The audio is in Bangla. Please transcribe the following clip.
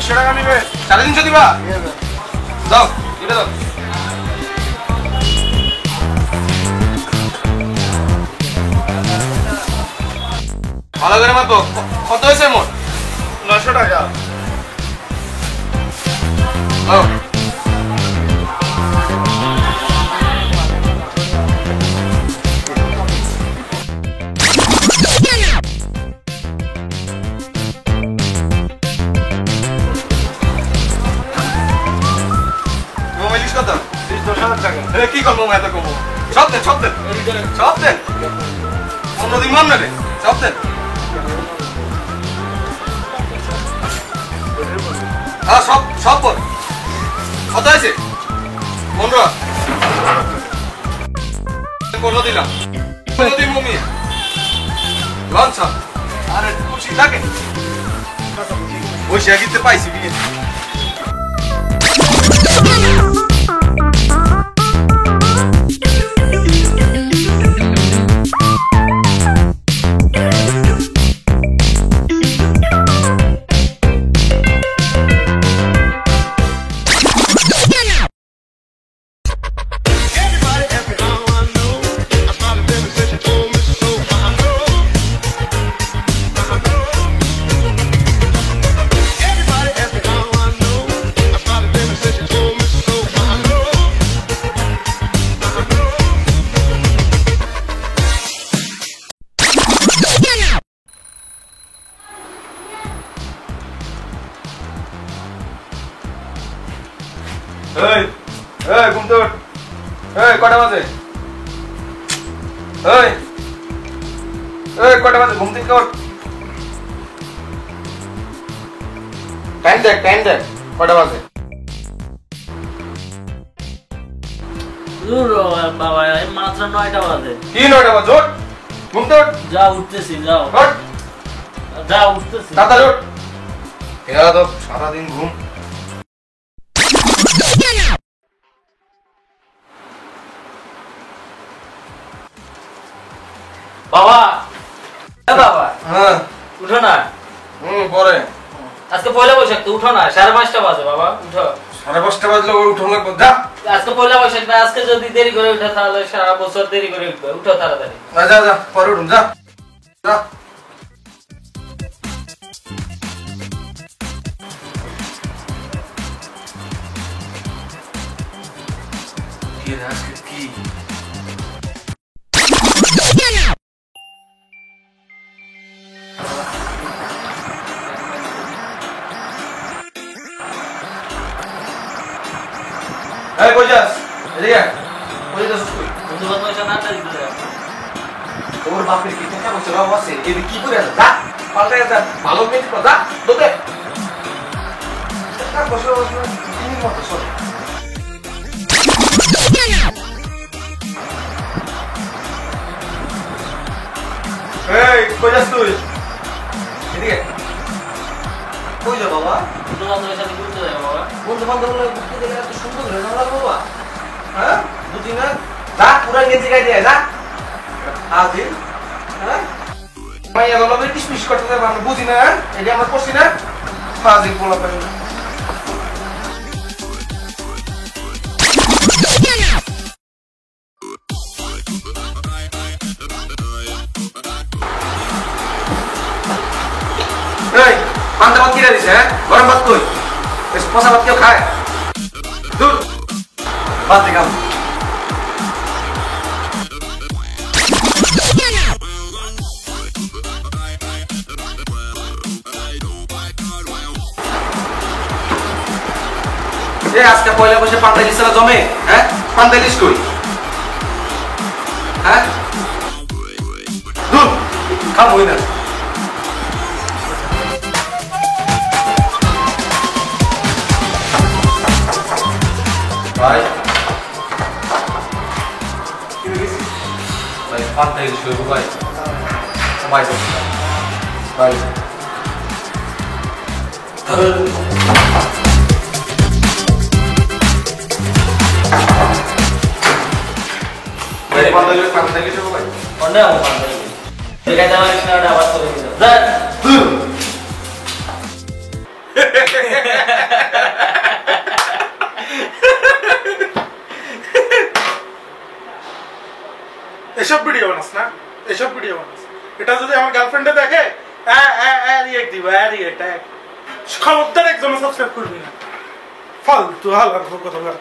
500 টাকা নিবে 350 দিবা দাও দিবে দাও ভালো করে মাপো কত হয়েছে মোট 900 টাকা দাও কি করবো এত কমো সব দেন সব দেন সব দেন অন্যদিন মন নেবে সব দেন হ্যাঁ সব সব বল কত আছে 15 দিলাম 15 দিন মমি লঞ্চ আরে খুশি থাকে ওই শেয়াকিতে পাইছি বিয়ে এই এই ঘুম তো এই কটা বাজে এই এই কটা বাজে ঘুম থেকে ওঠ টাইম দেখ কটা বাজে দূর বাবা এই মাত্র 9টা বাজে কি 9টা বাজে ওঠ ঘুম তো ওঠ যা উঠতেছি যাও ওঠ যা উঠতেছি তাড়াতাড়ি ওঠ এরা তো সারা দিন ঘুম বাবা বাবা হ্যাঁ উঠো না পরে আজকে পয়লা বৈশাখ তো উঠো না 5:30 বাজে বাবা উঠো 5:30 বাজলে উঠো লাগবে যা আজকে পয়লা বৈশাখ না আজকে যদি দেরি করে উঠো তাহলে সারা বছর দেরি করে উঠবে উঠো তাড়াতাড়ি যা যা পরে উঠুন যা যা কি আজকে কি এই কই যাস এদিকে কই যাস তুই বন্ধু বান্ধব এসে না দিতে তোর বাপের কি টাকা পয়সা অভাব আছে এদি কি করে যা পাল্টে যা ভালো পেট কর যা তোকে টাকা পয়সা কি মত সব এই কই যাস তুই এদিকে কই যা বাবা বন্ধু বান্ধব এসে ঘুরতে যাবে বাবা বন্ধু বান্ধব ঘুরতে গেলে এত সুন্দর হয়ে যাবে বাবা হ্যাঁ বুঝি না যা পুরা গেঞ্জি গাই দিয়ে যা আদিল হ্যাঁ মাইয়া গেল কিসমিস করতে যাবে আমরা বুঝি না এটা আমরা করছি না ফাজিল বলা পারি না এই পান্তা ভাত কিনে দিছে হ্যাঁ গরম ভাত কই পচা ভাত কেউ খায় দূর ভাত দেখাম আজকে পয়লা বসে পান্তালিশ জমে হ্যাঁ পান্তালিশ কই হ্যাঁ দূর খাম হই না ভাই কি হয়েছে ভাই পান্তালিশ কই ভাই সময় তো ভাই পান্তালিশ ভাই অন্য আমার পান্তালিশ এটা আমার একটা আবার করে দিল এসব ভিডিও বানাস না, এসব ভিডিও বানাস। এটা যদি আমার গার্লফ্রেন্ডে দেখে রিয়েক্ট দিব, রিয়েক্ট খবরদার একজন সাবস্ক্রাইব করবি না, ফালতু হালার কথা বল।